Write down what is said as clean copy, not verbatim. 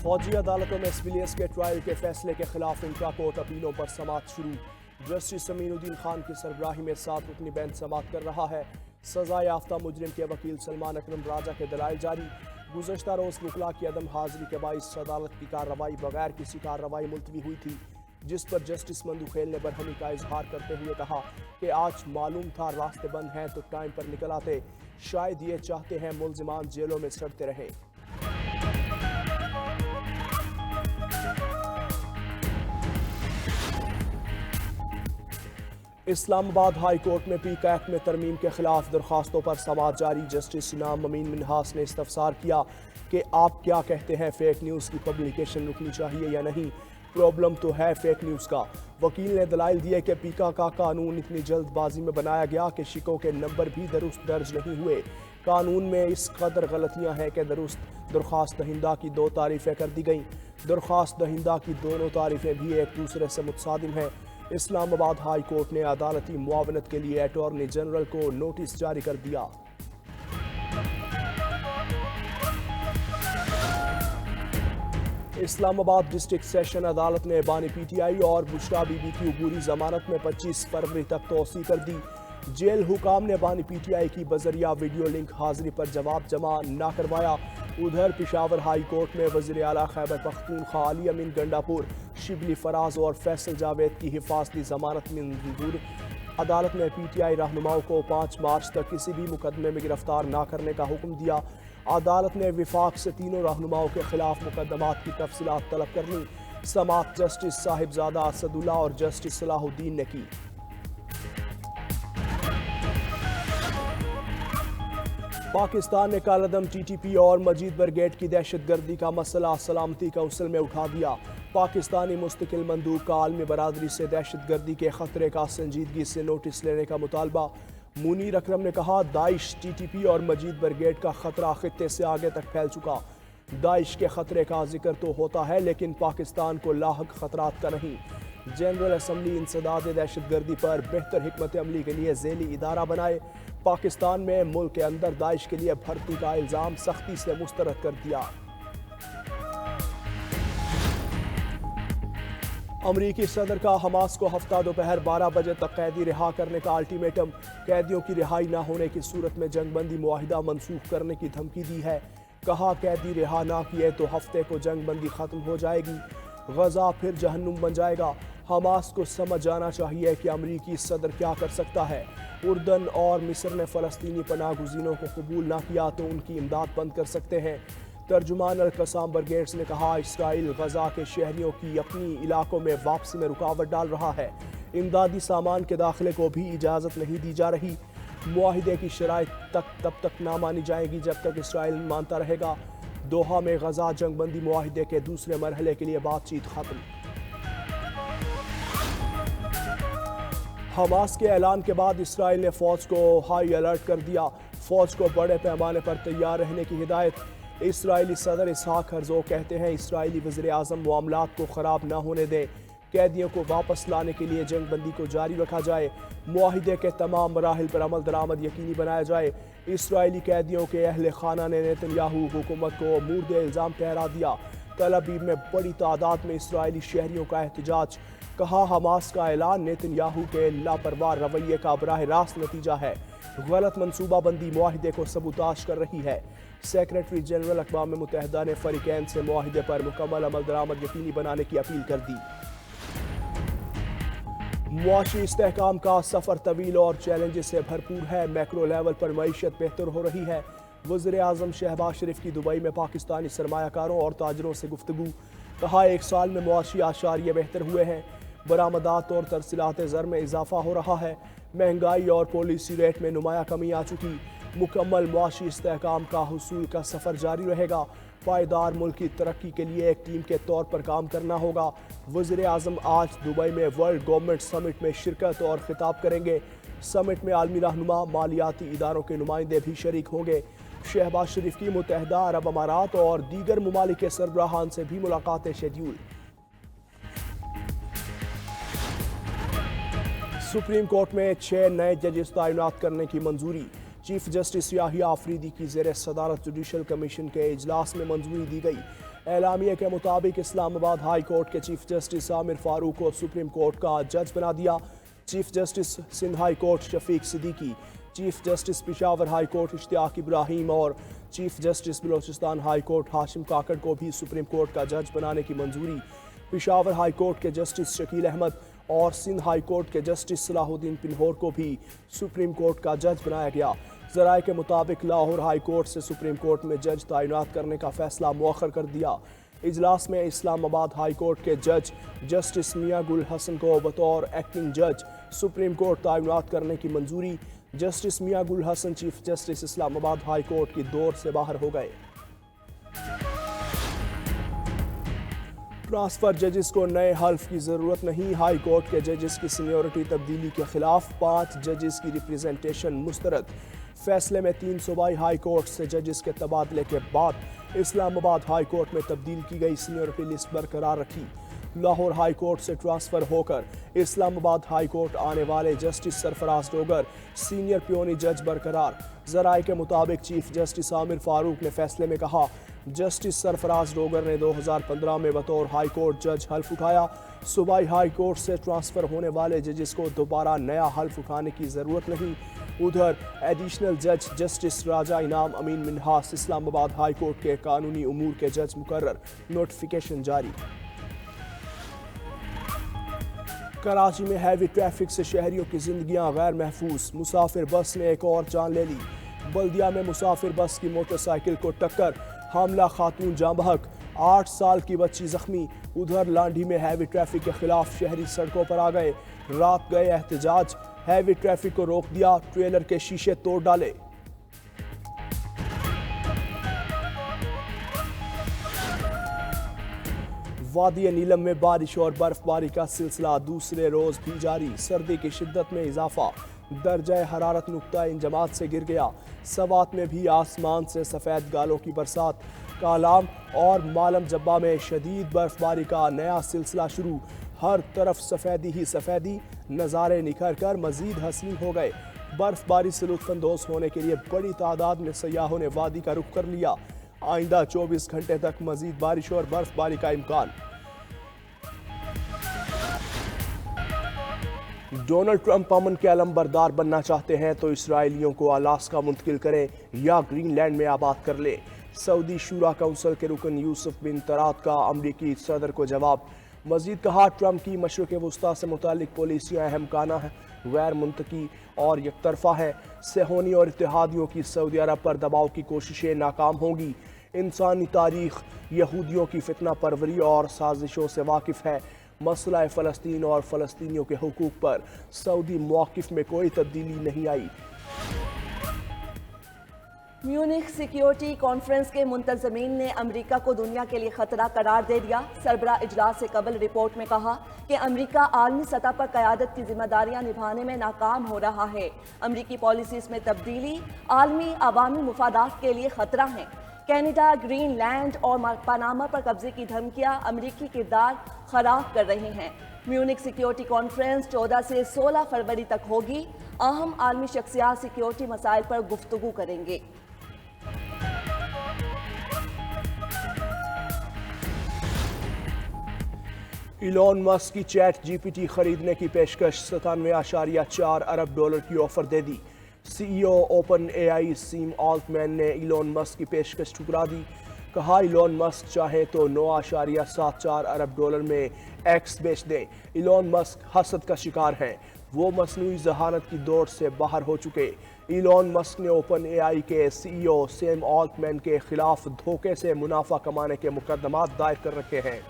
फौजी अदालतों में सिविलियंस के ट्रायल के फैसले के खिलाफ इंट्रा कोर्ट अपीलों पर समाअत शुरू। जस्टिस अमीनुद्दीन खान की सरबराही में 7 रुकनी बेंच समाअत कर रहा है। सजा याफ्ता मुजरिम के वकील सलमान अकरम राजा के दलाइल जारी। गुज़श्ता रोज़ वकला की अदम हाजिरी के बाइस अदालत की कार्रवाई बगैर किसी कार्रवाई मुलतवी हुई थी, जिस पर जस्टिस मंदुखेल ने बरहमी का इजहार करते हुए कहा कि आज मालूम था रास्ते बंद हैं तो टाइम पर निकल आते, शायद ये चाहते हैं मुलजिमान जेलों में सड़ते रहें। इस्लामाबाद हाई कोर्ट में पीक एक्ट में तरमीम के खिलाफ दरखास्तों पर समाअत जारी। जस्टिस इनाम अमीन मिन्हास ने इस्तफसार किया कि आप क्या कहते हैं, फेक न्यूज़ की पब्लिकेशन रुकनी चाहिए या नहीं। प्रॉब्लम तो है फेक न्यूज़ का। वकील ने दलाइल दिए कि पीका का कानून इतनी जल्दबाजी में बनाया गया कि शिकों के नंबर भी दुरुस्त दर्ज नहीं हुए। कानून में इस कदर गलतियां हैं कि दरख्वास्त दहिंदा की 2 तारीफ़ें कर दी गईं। दरख्वास्त दहिंदा की दोनों तारीफ़ें भी एक दूसरे से मुतसादिम हैं। इस्लामाबाद हाई कोर्ट ने अदालती मुआवनत के लिए अटॉर्नी जनरल को नोटिस जारी कर दिया। इस्लामाबाद डिस्ट्रिक्ट सेशन अदालत ने बानी पीटीआई और बुशरा बीबी की अबूरी जमानत में 25 फरवरी तक तोसी कर दी। जेल हुकाम ने बानी पीटीआई की बजरिया वीडियो लिंक हाजिरी पर जवाब जमा ना करवाया। उधर पिशावर हाई कोर्ट में वज़ीर आला खैबर पख्तूनख्वा अली अमीन गंडापुर, शिबली फराज और फैसल जावेद की हिफाजती जमानत मंजूर। अदालत ने पीटीआई रहनुमाओं को 5 मार्च तक किसी भी मुकदमे में गिरफ्तार ना करने का हुक्म दिया। अदालत ने विफाक से तीनों रहनुमाओं के खिलाफ मुकदमात की तफसीलात तलब कर ली। समाअत जस्टिस साहिबजादा असदुल्ला और जस्टिस सलाहुद्दीन ने की। पाकिस्तान ने कालअदम टीटीपी और मजीद ब्रिगेड की दहशतगर्दी का मसला सलामती काउंसिल में उठा दिया। पाकिस्तानी मुस्तकिल मंदूब का आलमी बरादरी से दहशतगर्दी के खतरे का संजीदगी से नोटिस लेने का मुतालबा। मुनीर अकरम ने कहा, दाइश, टीटीपी और मजीद ब्रिगेड का खतरा खित्ते से आगे तक फैल चुका। दाइश के खतरे का जिक्र तो होता है लेकिन पाकिस्तान को लाहक खतरात का नहीं। जनरल असम्बली इंसदाद दहशतगर्दी पर बेहतर हिकमत अमली के लिए ज़ेली इदारा बनाए। पाकिस्तान में मुल्क के अंदर दाइश के लिए भर्ती का इल्ज़ाम सख्ती से मुस्तरद कर दिया। अमरीकी सदर का हमास को हफ्ता दोपहर 12 बजे तक कैदी रिहा करने का अल्टीमेटम। कैदियों की रिहाई न होने की सूरत में जंगबंदी मुआहिदा मनसूख करने की धमकी दी है। कहा, कैदी रिहा ना किए तो हफ्ते को जंगबंदी खत्म हो जाएगी, गजा फिर जहन्नुम बन जाएगा। हमास को समझ जाना चाहिए कि अमरीकी सदर क्या कर सकता है। उर्दन और मिस्र ने फ़लस्तीनी पनाह गुज़ीनों को कबूल ना किया तो उनकी इमदाद बंद कर सकते हैं। तर्जुमान अल-कसाम ब्रिगेड्स ने कहा, इसराइल गजा के शहरियों की अपनी इलाकों में वापसी में रुकावट डाल रहा है। इमदादी सामान के दाखिले को भी इजाज़त नहीं दी जा रही। मुआहिदे की शराइत तब तक ना मानी जाएगी जब तक इसराइल मानता रहेगा। दोहा में गजा जंगबंदी मुआहिदे के दूसरे मरहले के लिए बातचीत खत्म। हमास के ऐलान के बाद इसराइल ने फ़ौज को हाई अलर्ट कर दिया। फ़ौज को बड़े पैमाने पर तैयार रहने की हिदायत। इसराइली सदर इसहाक हर्ज़ोग कहते हैं, इसराइली वज़ीर आज़म मामलात को ख़राब ना होने दें। कैदियों को वापस लाने के लिए जंगबंदी को जारी रखा जाए। मुआहिदे के तमाम मराहिल पर अमल दरामद यकीनी बनाया जाए। इसराइली कैदियों के अहल खाना ने नेतन्याहू हुकूमत को मुर्द इल्ज़ाम ठहरा दिया। तल अवीव में बड़ी तादाद में इसराइली शहरियों का एहतजाज। कहा, हमास का ऐलान नेतन्याहू के लापरवाह रवैये का बराह रास्त नतीजा है। गलत मनसूबाबंदी मुआहिदे को सबूताज कर रही है। सेक्रेटरी जनरल अक़वाम मुत्तहिदा ने फ़रीक़ैन से मुआहिदे पर मुकम्मल अमल दरामद यकीनी बनाने की अपील कर दी। मुआशी इस्तेहकाम का सफ़र तवील और चैलेंजेस से भरपूर है। मैक्रो लेवल पर मईशत बेहतर हो रही है। वज़ीर आज़म शहबाज शरीफ की दुबई में पाकिस्तानी सरमायाकारों और ताजरों से गुफ्तगू। कहा, 1 साल में मुआशी आशारिये बेहतर हुए हैं। बरामदात और तरसीलात ज़र में इजाफा हो रहा है। महंगाई और पॉलिसी रेट में नुमाया कमी आ चुकी। मुकम्मल मुआशी इस्तेहकाम का हुसूल का सफ़र जारी रहेगा। पायदार मुल्क की तरक्की के लिए एक टीम के तौर पर काम करना होगा। वज़ीर आज़म आज दुबई में वर्ल्ड गवर्नमेंट समिट में शिरकत और खिताब करेंगे। समिट में आलमी रहनुमा, मालियाती इदारों के नुमाइंदे भी शरीक होंगे। शहबाज शरीफ की मुत्तहिदा अरब अमारात और दीगर ममालिक के सरबराहान से भी मुलाकातें शेड्यूल। सुप्रीम कोर्ट में 6 नए जजेस तैनात करने की मंजूरी। चीफ जस्टिस याहिया आफरीदी की ज़ेर सदारत जुडिशल कमीशन के इजलास में मंजूरी दी गई। اعلامیے کے مطابق اسلام آباد ہائی کورٹ کے چیف جسٹس عامر فاروق کو سپریم کورٹ کا جج بنا دیا۔ Chief justice Sindh high court Shafiq Siddiqui, chief justice Peshawar high court Ishtiaq Ibrahim اور chief justice Balochistan high court Hashim Kakar کو بھی سپریم کورٹ کا جج بنانے کی منظوری۔ پشاور ہائی کورٹ کے جسٹس شکیل احمد اور سندھ ہائی کورٹ کے جسٹس صلاح الدین پنہور کو بھی سپریم کورٹ کا جج بنایا گیا۔ ذرائع کے مطابق لاہور ہائی کورٹ سے سپریم کورٹ میں جج تعینات کرنے کا فیصلہ مؤخر کر دیا۔ اجلاس میں اسلام آباد ہائی کورٹ کے جج جسٹس میاں گل حسن کو بطور ایکٹنگ جج سپریم کورٹ تعینات کرنے کی منظوری۔ جسٹس میاں گل حسن چیف جسٹس اسلام آباد ہائی کورٹ کی دور سے باہر ہو گئے۔ ٹرانسفر ججز کو نئے حلف کی ضرورت نہیں، ہائی کورٹ کے ججز کی سینیورٹی تبدیلی کے خلاف 5 ججز کی ریپریزنٹیشن مسترد۔ فیصلے میں 3 صوبائی ہائی کورٹ سے ججز کے تبادلے کے بعد اسلام آباد ہائی کورٹ میں تبدیل کی گئی سینیورٹی لسٹ برقرار رکھی۔ لاہور ہائی کورٹ سے ٹرانسفر ہو کر اسلام آباد ہائی کورٹ آنے والے جسٹس سرفراز ڈوگر سینئر پیونی جج برقرار۔ ذرائع کے مطابق چیف جسٹس عامر فاروق نے فیصلے میں کہا، جسٹس سرفراز ڈوگر نے 2015 میں بطور ہائی کورٹ جج حلف اٹھایا۔ صوبائی ہائی کورٹ سے ٹرانسفر ہونے والے ججز کو دوبارہ نیا حلف اٹھانے کی ضرورت نہیں۔ ادھر ایڈیشنل جج جسٹس راجہ انعام امین منہاس اسلام آباد ہائی کورٹ کے قانونی امور کے جج مقرر، نوٹیفیکیشن جاری۔ کراچی میں ہیوی ٹریفک سے شہریوں کی زندگیاں غیر محفوظ، مسافر بس نے ایک اور جان لے لی۔ بلدیہ میں مسافر بس کی موٹر سائیکل کو ٹکر، حاملہ خاتون جاں بحق، 8 سال کی بچی زخمی۔ ادھر لانڈھی میں ہیوی ٹریفک کے خلاف شہری سڑکوں پر آ گئے، رات گئے احتجاج، ہیوی ٹریفک کو روک دیا، ٹریلر کے شیشے توڑ ڈالے۔ وادی نیلم میں بارش اور برف باری کا سلسلہ دوسرے روز بھی جاری، سردی کی شدت میں اضافہ، درجہ حرارت نقطہ انجماد سے گر گیا۔ سوات میں بھی آسمان سے سفید گالوں کی برسات، کالام اور مالم جبہ میں شدید برف باری کا نیا سلسلہ شروع، ہر طرف سفیدی ہی سفیدی، نظارے نکھر کر مزید حسین ہو گئے۔ برف باری سے لطف اندوز ہونے کے لیے بڑی تعداد میں سیاحوں نے وادی کا رخ کر لیا۔ آئندہ 24 گھنٹے تک مزید بارش اور برف باری کا امکان۔ ڈونلڈ ٹرمپ امن کے علم بردار بننا چاہتے ہیں تو اسرائیلیوں کو الاسکا منتقل کریں یا گرین لینڈ میں آباد کر لیں۔ سعودی شورا کونسل کے رکن یوسف بن طراد کا امریکی صدر کو جواب۔ مزید کہا، ٹرمپ کی مشرق وسطیٰ سے متعلق پالیسیاں اہم کانہ ہیں، غیر منطقی اور یک طرفہ ہیں۔ صہیونی اور اتحادیوں کی سعودی عرب پر دباؤ کی کوششیں ناکام ہوں گی۔ انسانی تاریخ یہودیوں کی فتنہ پروری اور سازشوں سے واقف ہے۔ مسئلہ فلسطین اور فلسطینیوں کے حقوق پر سعودی موقف میں کوئی تبدیلی نہیں آئی۔ میونخ سیکیورٹی کانفرنس کے منتظمین نے امریکہ کو دنیا کے لیے خطرہ قرار دے دیا۔ سربراہ اجلاس سے قبل رپورٹ میں کہا کہ امریکہ عالمی سطح پر قیادت کی ذمہ داریاں نبھانے میں ناکام ہو رہا ہے۔ امریکی پالیسیز میں تبدیلی عالمی عوامی مفادات کے لیے خطرہ ہیں۔ کینیڈا، گرین لینڈ اور پاناما پر قبضے کی دھمکیاں امریکی کردار خراب کر رہی ہیں۔ میونخ سیکیورٹی کانفرنس 14 سے 16 فروری تک ہوگی۔ اہم عالمی شخصیات سیکیورٹی مسائل پر گفتگو کریں گے۔ ایلون مسک کی چیٹ جی پی ٹی خریدنے کی پیشکش، 97.4 ارب ڈالر کی آفر دے دی۔ سی ای او اوپن اے آئی سیم آلٹ مین نے ایلون مسک کی پیشکش ٹھکرا دی۔ کہا، ایلون مسک چاہے تو 9.74 ارب ڈالر میں ایکس بیچ دیں۔ ایلون مسک حسد کا شکار ہیں، وہ مصنوعی ذہانت کی دوڑ سے باہر ہو چکے۔ ایلون مسک نے اوپن اے آئی کے سی ای او سیم آلٹ مین کے خلاف دھوکے سے منافع کمانے کے مقدمات دائر کر رکھے ہیں۔